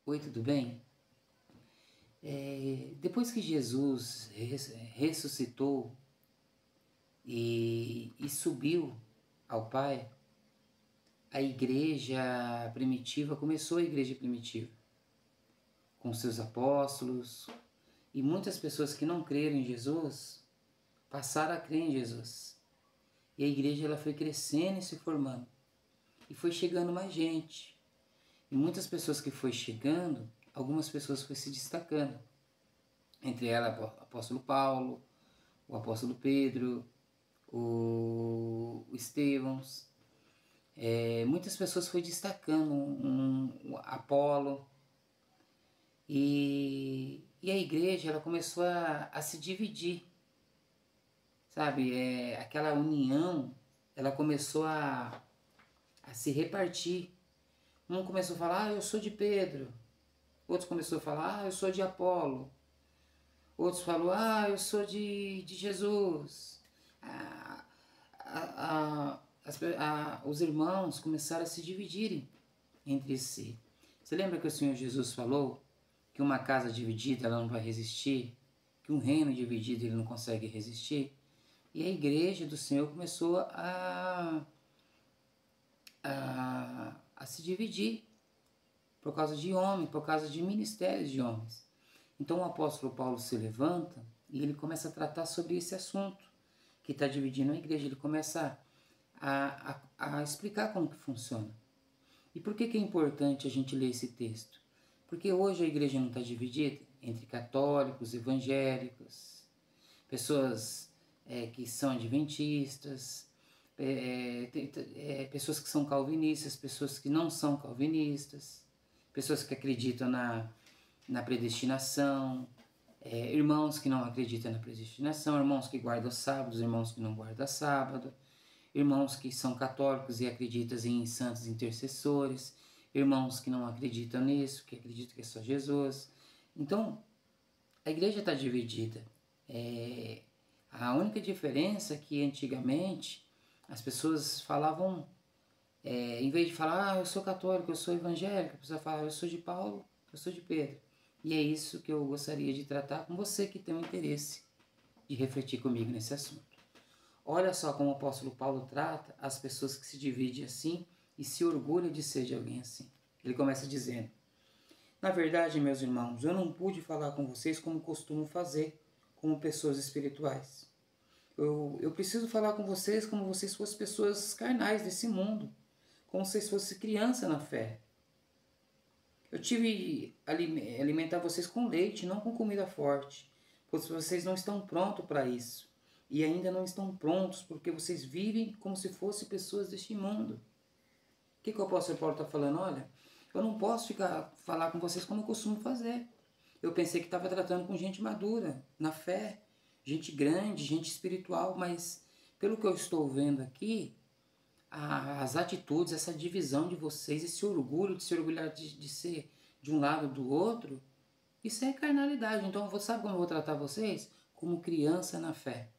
Oi, tudo bem? Depois que Jesus ressuscitou e subiu ao Pai, a igreja primitiva começou a igreja primitiva, com seus apóstolos, e muitas pessoas que não creram em Jesus passaram a crer em Jesus. E a igreja ela foi crescendo e se formando, e foi chegando mais gente. E muitas pessoas que foi chegando, algumas pessoas foi se destacando. Entre elas, o apóstolo Paulo, o apóstolo Pedro, o Estevãos. Muitas pessoas foi destacando, um Apolo. E a igreja ela começou a se dividir, sabe? Aquela união, ela começou a se repartir. Um começou a falar, eu sou de Pedro. Outros começou a falar, eu sou de Apolo. Outros falaram, eu sou de Jesus. Os irmãos começaram a se dividirem entre si. Você lembra que o Senhor Jesus falou que uma casa dividida ela não vai resistir? Que um reino dividido ele não consegue resistir? E a igreja do Senhor começou a se dividir por causa de homens, por causa de ministérios de homens. Então o apóstolo Paulo se levanta e ele começa a tratar sobre esse assunto que está dividindo a igreja. Ele começa a explicar como que funciona. E por que é importante a gente ler esse texto? Porque hoje a igreja não está dividida entre católicos, evangélicos, pessoas que são adventistas, pessoas que são calvinistas, pessoas que não são calvinistas, pessoas que acreditam na predestinação, irmãos que não acreditam na predestinação, irmãos que guardam sábados, irmãos que não guardam sábado, irmãos que são católicos e acreditam em santos intercessores, irmãos que não acreditam nisso, que acreditam que é só Jesus. Então, a igreja está dividida. A única diferença é que antigamente as pessoas falavam, em vez de falar, eu sou católico, eu sou evangélico, a pessoa falava, eu sou de Paulo, eu sou de Pedro. E é isso que eu gostaria de tratar com você que tem o interesse de refletir comigo nesse assunto. Olha só como o apóstolo Paulo trata as pessoas que se dividem assim e se orgulha de ser de alguém assim. Ele começa dizendo, na verdade, meus irmãos, eu não pude falar com vocês como costumo fazer, como pessoas espirituais. Eu preciso falar com vocês como vocês fossem pessoas carnais desse mundo, como se vocês fossem criança na fé. Eu tive alimentar vocês com leite, não com comida forte, pois vocês não estão prontos para isso. E ainda não estão prontos porque vocês vivem como se fossem pessoas deste mundo. O que o apóstolo Paulo está falando? Olha, eu não posso falar com vocês como eu costumo fazer. Eu pensei que estava tratando com gente madura, na fé, gente grande, gente espiritual, mas pelo que eu estou vendo aqui, as atitudes, essa divisão de vocês, esse orgulho de se orgulhar de ser de um lado ou do outro, isso é carnalidade. Então, sabe como eu vou tratar vocês? Como criança na fé.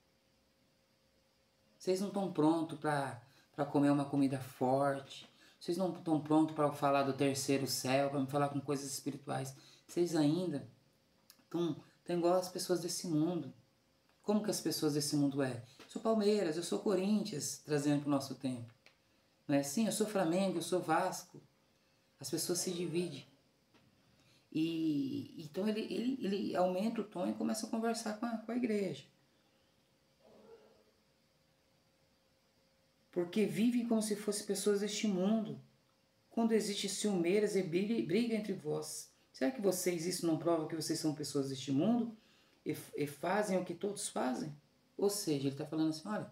Vocês não estão prontos para comer uma comida forte. Vocês não estão prontos para falar do terceiro céu, para me falar com coisas espirituais. Vocês ainda estão igual as pessoas desse mundo. Como que as pessoas desse mundo é? Eu sou Palmeiras, eu sou Corinthians, trazendo para o nosso tempo. Não é assim? Eu sou Flamengo, eu sou Vasco. As pessoas se dividem. E então ele aumenta o tom e começa a conversar com a igreja. Porque vivem como se fossem pessoas deste mundo. Quando existe ciumeiras e briga entre vós, será que isso não prova que vocês são pessoas deste mundo e fazem o que todos fazem? Ou seja, ele está falando assim, olha,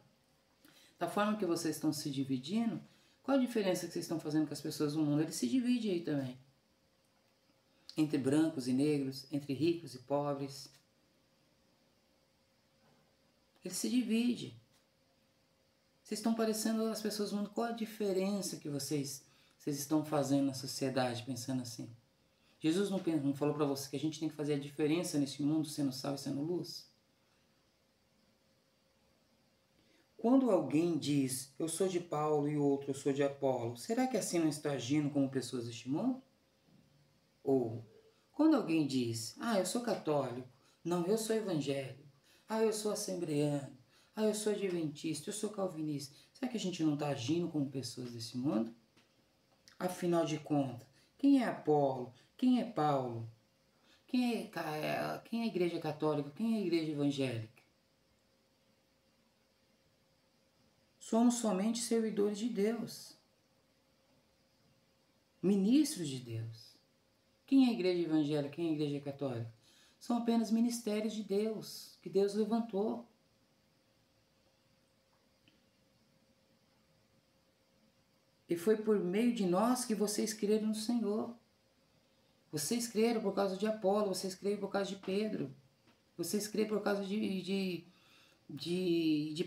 da forma que vocês estão se dividindo, qual a diferença que vocês estão fazendo com as pessoas do mundo? Ele se divide aí também. Entre brancos e negros, entre ricos e pobres. Ele se divide. Vocês estão parecendo as pessoas do mundo. Qual a diferença que vocês estão fazendo na sociedade pensando assim? Jesus não falou para você que a gente tem que fazer a diferença nesse mundo sendo sal e sendo luz? Quando alguém diz, eu sou de Paulo e outro eu sou de Apolo, será que assim não está agindo como pessoas deste mundo? Ou, quando alguém diz, eu sou católico, não, eu sou evangélico, eu sou assembleano, eu sou adventista, eu sou calvinista, será que a gente não está agindo como pessoas desse mundo? Afinal de contas, quem é Apolo? Quem é Paulo? Quem é a igreja católica? Quem é a igreja evangélica? Somos somente servidores de Deus. Ministros de Deus. Quem é a igreja evangélica? Quem é a igreja católica? São apenas ministérios de Deus, que Deus levantou. E foi por meio de nós que vocês creram no Senhor. Vocês creram por causa de Apolo, vocês creram por causa de Pedro, vocês creram por causa de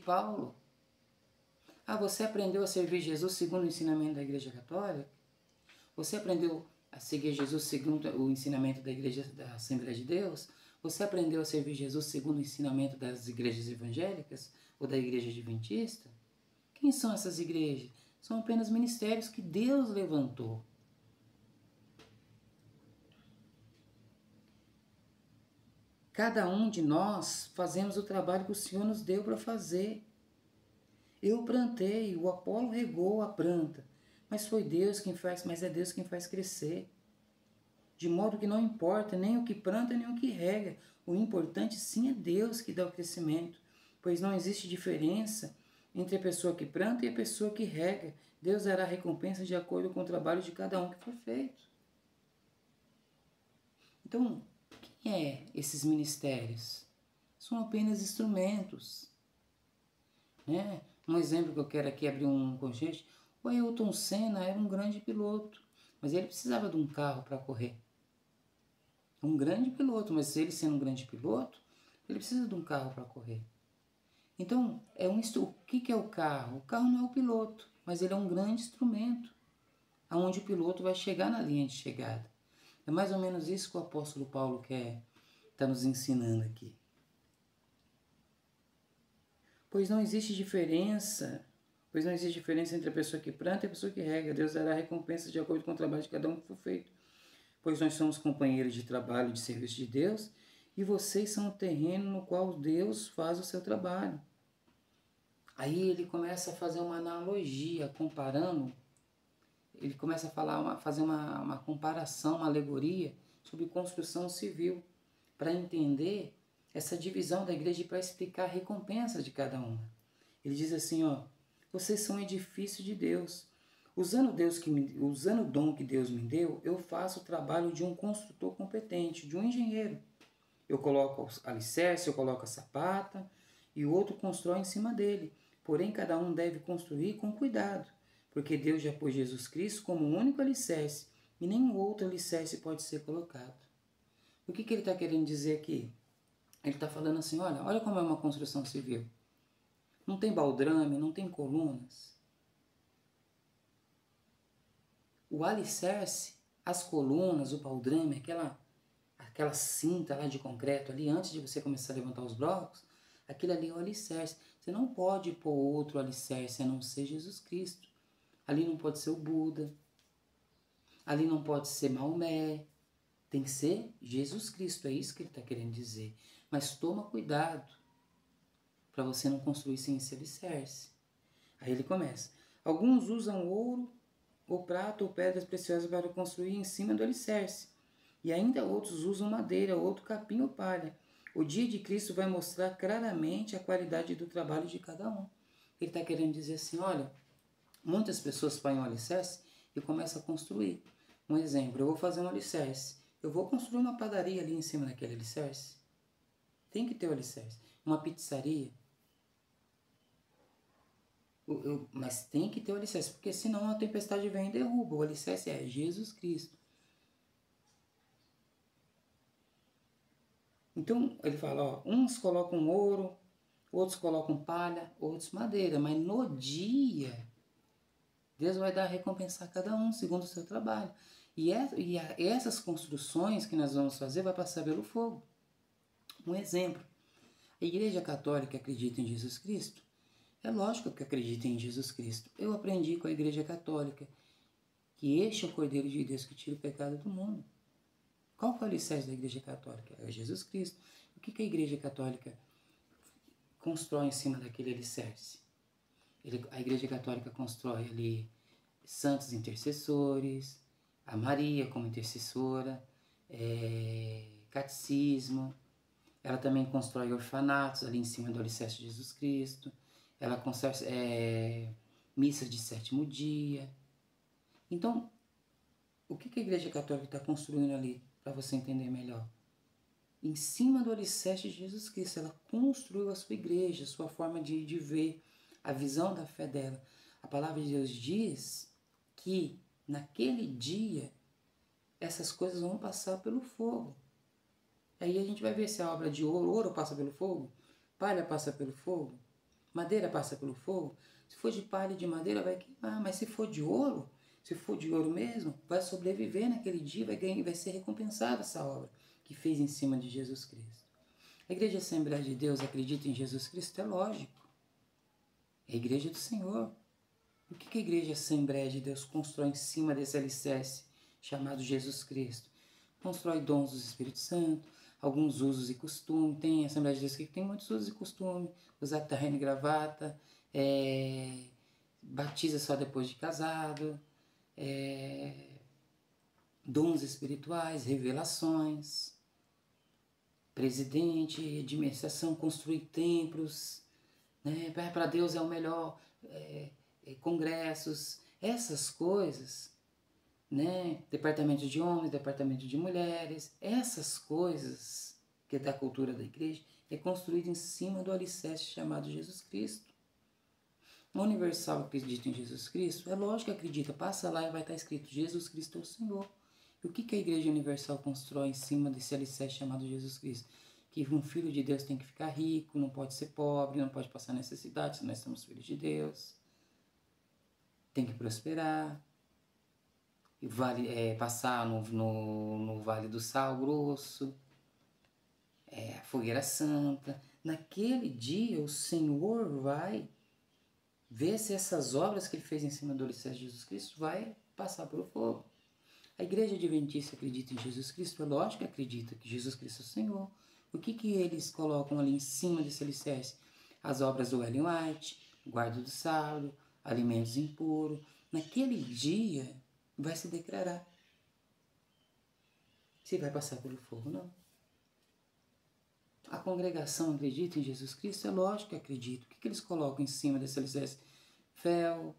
Paulo. Você aprendeu a servir Jesus segundo o ensinamento da Igreja Católica? Você aprendeu a seguir Jesus segundo o ensinamento da Igreja da Assembleia de Deus? Você aprendeu a servir Jesus segundo o ensinamento das igrejas evangélicas ou da Igreja Adventista? Quem são essas igrejas? São apenas ministérios que Deus levantou. Cada um de nós fazemos o trabalho que o Senhor nos deu para fazer. Eu plantei, o Apolo regou a planta, mas foi Deus quem faz, mas é Deus quem faz crescer. De modo que não importa nem o que planta, nem o que rega. O importante sim é Deus que dá o crescimento, pois não existe diferença entre a pessoa que planta e a pessoa que rega. Deus dará recompensa de acordo com o trabalho de cada um que for feito. Então, quem é esses ministérios? São apenas instrumentos, né? Um exemplo que eu quero aqui abrir um conjunto. O Ayrton Senna era um grande piloto, mas ele precisava de um carro para correr. Um grande piloto, mas ele sendo um grande piloto, ele precisa de um carro para correr. Então, o que é o carro? O carro não é o piloto, mas ele é um grande instrumento, aonde o piloto vai chegar na linha de chegada. É mais ou menos isso que o apóstolo Paulo está nos ensinando aqui. Pois não existe diferença entre a pessoa que planta e a pessoa que rega. Deus dará recompensa de acordo com o trabalho de cada um que for feito. Pois nós somos companheiros de trabalho e de serviço de Deus, e vocês são o terreno no qual Deus faz o seu trabalho. Aí ele começa a fazer uma analogia, comparando, ele começa a fazer uma comparação, uma alegoria sobre construção civil, para entender essa divisão da igreja e para explicar a recompensa de cada uma. Ele diz assim, vocês são um edifício de Deus. Usando o dom que Deus me deu, eu faço o trabalho de um construtor competente, de um engenheiro. Eu coloco alicerce, eu coloco a sapata e o outro constrói em cima dele. Porém, cada um deve construir com cuidado, porque Deus já pôs Jesus Cristo como o único alicerce e nenhum outro alicerce pode ser colocado. O que ele está querendo dizer aqui? Ele está falando assim, olha como é uma construção civil. Não tem baldrame, não tem colunas. O alicerce, as colunas, o baldrame, aquela cinta lá de concreto ali, antes de você começar a levantar os blocos, aquilo ali é o alicerce. Você não pode pôr outro alicerce a não ser Jesus Cristo. Ali não pode ser o Buda. Ali não pode ser Maomé. Tem que ser Jesus Cristo, é isso que ele está querendo dizer. Mas toma cuidado para você não construir sem esse alicerce. Aí ele começa. Alguns usam ouro, ou prata, ou pedras preciosas para construir em cima do alicerce. E ainda outros usam madeira, outro capim ou palha. O dia de Cristo vai mostrar claramente a qualidade do trabalho de cada um. Ele está querendo dizer assim, muitas pessoas põem um alicerce e começam a construir. Um exemplo, eu vou fazer um alicerce. Eu vou construir uma padaria ali em cima daquele alicerce. Tem que ter o alicerce. Uma pizzaria. Mas tem que ter o alicerce, porque senão a tempestade vem e derruba. O alicerce é Jesus Cristo. Então, ele fala, uns colocam ouro, outros colocam palha, outros madeira. Mas no dia, Deus vai dar a recompensa a cada um, segundo o seu trabalho. E essas construções que nós vamos fazer vai passar pelo fogo. Um exemplo, a Igreja Católica acredita em Jesus Cristo? É lógico que acredita em Jesus Cristo. Eu aprendi com a Igreja Católica que este é o Cordeiro de Deus que tira o pecado do mundo. Qual que é o alicerce da Igreja Católica? É Jesus Cristo. O que a Igreja Católica constrói em cima daquele alicerce? A Igreja Católica constrói ali santos intercessores, a Maria como intercessora, catecismo. Ela também constrói orfanatos ali em cima do alicerce de Jesus Cristo. Ela constrói missas de sétimo dia. Então, o que a Igreja Católica está construindo ali, para você entender melhor? Em cima do alicerce de Jesus Cristo, ela construiu a sua igreja, a sua forma de ver, a visão da fé dela. A palavra de Deus diz que naquele dia essas coisas vão passar pelo fogo. Aí a gente vai ver se a obra de ouro passa pelo fogo, palha passa pelo fogo, madeira passa pelo fogo. Se for de palha e de madeira vai queimar, mas se for de ouro mesmo, vai sobreviver naquele dia, vai ser recompensada essa obra que fez em cima de Jesus Cristo. A Igreja Assembleia de Deus acredita em Jesus Cristo? É lógico. É a Igreja do Senhor. O que a Igreja Assembleia de Deus constrói em cima desse alicerce chamado Jesus Cristo? Constrói dons do Espírito Santo, alguns usos e costumes. Tem a Assembleia de Deus que tem muitos usos e costumes. Usar terno e gravata, batiza só depois de casado, dons espirituais, revelações, presidente, administração, construir templos, né? Para Deus é o melhor, congressos, essas coisas, né? Departamento de homens, departamento de mulheres, essas coisas que é da cultura da igreja, é construído em cima do alicerce chamado Jesus Cristo. O Universal acredita em Jesus Cristo? É lógico que acredita, passa lá e vai estar escrito Jesus Cristo é o Senhor. E o que a Igreja Universal constrói em cima desse alicerce chamado Jesus Cristo? Que um filho de Deus tem que ficar rico, não pode ser pobre, não pode passar necessidade, se nós somos filhos de Deus. Tem que prosperar. E passar no Vale do Sal Grosso, a Fogueira Santa. Naquele dia o Senhor vai ver se essas obras que ele fez em cima do alicerce de Jesus Cristo vai passar pelo fogo. A Igreja Adventista acredita em Jesus Cristo? É lógico que acredita que Jesus Cristo é o Senhor. O que eles colocam ali em cima desse alicerce? As obras do Ellen White, guarda do sábado, alimentos impuros. Naquele dia vai se declarar se vai passar pelo fogo ou não. A congregação acredita em Jesus Cristo? É lógico que acredita. O que eles colocam em cima desse alicerce? Fel,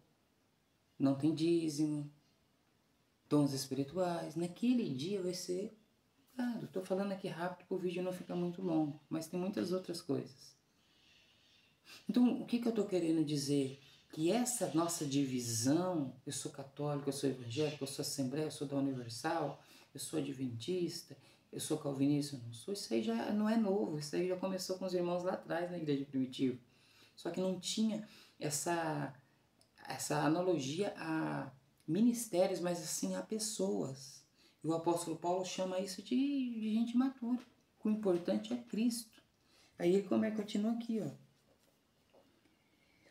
não tem dízimo, dons espirituais. Naquele dia vai ser... Estou falando aqui rápido para o vídeo não ficar muito longo, mas tem muitas outras coisas. Então, o que eu estou querendo dizer? Que essa nossa divisão, eu sou católico, eu sou evangélico, eu sou assembleia, eu sou da Universal, eu sou adventista, eu sou calvinista, eu não sou, isso aí já não é novo, isso aí já começou com os irmãos lá atrás na igreja primitiva. Só que não tinha essa analogia a ministérios, mas assim a pessoas. E o apóstolo Paulo chama isso de gente matura. O importante é Cristo. Aí ele continua aqui, ó.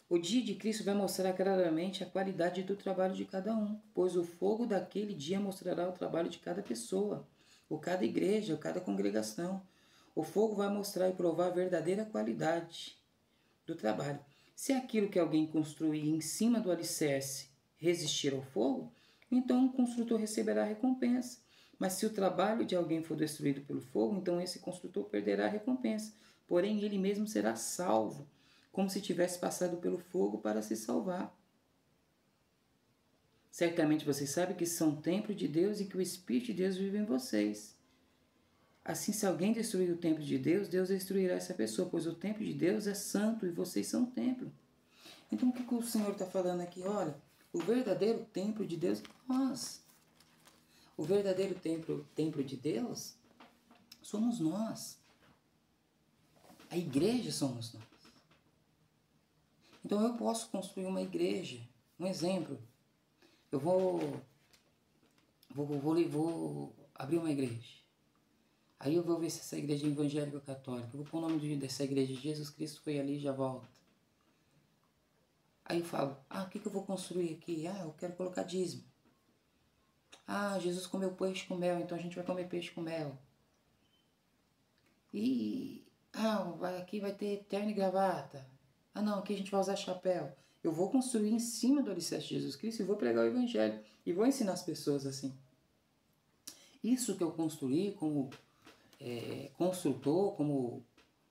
O dia de Cristo vai mostrar claramente a qualidade do trabalho de cada um, pois o fogo daquele dia mostrará o trabalho de cada pessoa, ou cada igreja, ou cada congregação. O fogo vai mostrar e provar a verdadeira qualidade do trabalho. Se aquilo que alguém construir em cima do alicerce resistir ao fogo, então o construtor receberá a recompensa. Mas se o trabalho de alguém for destruído pelo fogo, então esse construtor perderá a recompensa. Porém, ele mesmo será salvo, como se tivesse passado pelo fogo para se salvar. Certamente vocês sabem que são templo de Deus e que o Espírito de Deus vive em vocês. Assim, se alguém destruir o templo de Deus, Deus destruirá essa pessoa, pois o templo de Deus é santo e vocês são templo. Então, o que o Senhor está falando aqui? Olha, o verdadeiro templo de Deus é nós. O verdadeiro templo de Deus somos nós. A igreja somos nós. Então eu posso construir uma igreja. Um exemplo. Eu vou abrir uma igreja. Aí eu vou ver se essa igreja é evangélica ou católica. Eu vou pôr o nome dessa igreja. Jesus Cristo foi ali e já volta. Aí eu falo, o que eu vou construir aqui? Eu quero colocar dízimo. Ah, Jesus comeu peixe com mel, então a gente vai comer peixe com mel. E, aqui vai ter terno e gravata. Ah, não, aqui a gente vai usar chapéu. Eu vou construir em cima do alicerce de Jesus Cristo e vou pregar o Evangelho. E vou ensinar as pessoas assim. Isso que eu construí como construtor, como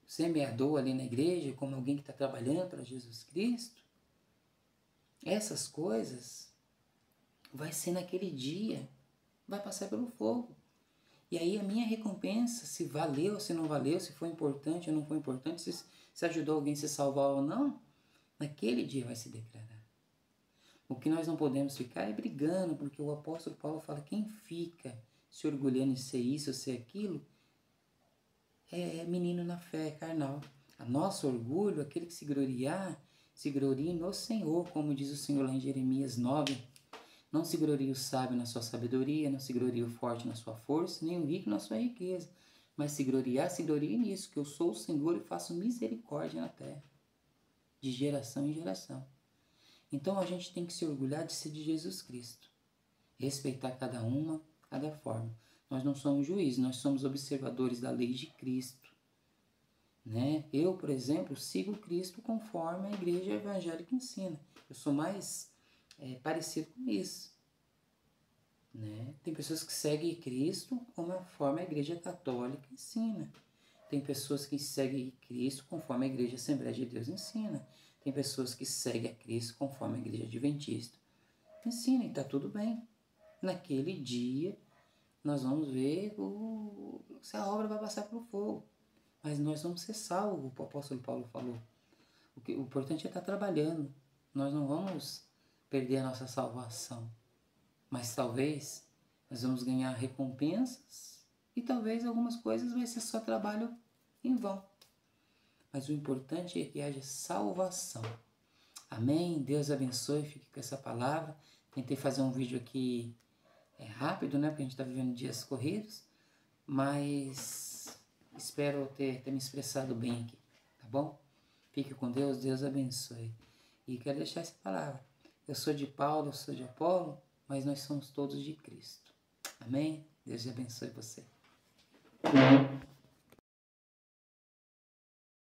semeador ali na igreja, como alguém que está trabalhando para Jesus Cristo, essas coisas vai ser naquele dia, vai passar pelo fogo. E aí a minha recompensa, se valeu, se não valeu, se foi importante ou não foi importante, se ajudou alguém a se salvar ou não, naquele dia vai se declarar. O que nós não podemos ficar é brigando, porque o apóstolo Paulo fala, quem fica se orgulhando de ser isso ou ser aquilo, é menino na fé, é carnal. A nosso orgulho, aquele que se glorie no Senhor, como diz o Senhor lá em Jeremias 9. Não se glorie o sábio na sua sabedoria, não se glorie o forte na sua força, nem o rico na sua riqueza. Mas se glorie nisso, que eu sou o Senhor e faço misericórdia na terra, de geração em geração. Então a gente tem que se orgulhar de ser de Jesus Cristo. Respeitar cada forma. Nós não somos juízes, nós somos observadores da lei de Cristo. Né? Eu, por exemplo, sigo Cristo conforme a igreja evangélica ensina. Eu sou mais parecido com isso. Né? Tem pessoas que seguem Cristo conforme a igreja católica ensina. Tem pessoas que seguem Cristo conforme a igreja Assembleia de Deus ensina. Tem pessoas que seguem a Cristo conforme a igreja Adventista ensina, e está tudo bem. Naquele dia, nós vamos ver se a obra vai passar pelo fogo. Mas nós vamos ser salvos, o apóstolo Paulo falou. O importante é estar trabalhando. Nós não vamos perder a nossa salvação. Mas talvez nós vamos ganhar recompensas e talvez algumas coisas vai ser só trabalho em vão. Mas o importante é que haja salvação. Amém? Deus abençoe, fique com essa palavra. Tentei fazer um vídeo aqui rápido, né? Porque a gente está vivendo dias corridos. Mas espero ter me expressado bem aqui, tá bom? Fique com Deus, Deus abençoe. E quero deixar essa palavra. Eu sou de Paulo, eu sou de Apolo, mas nós somos todos de Cristo. Amém? Deus abençoe você.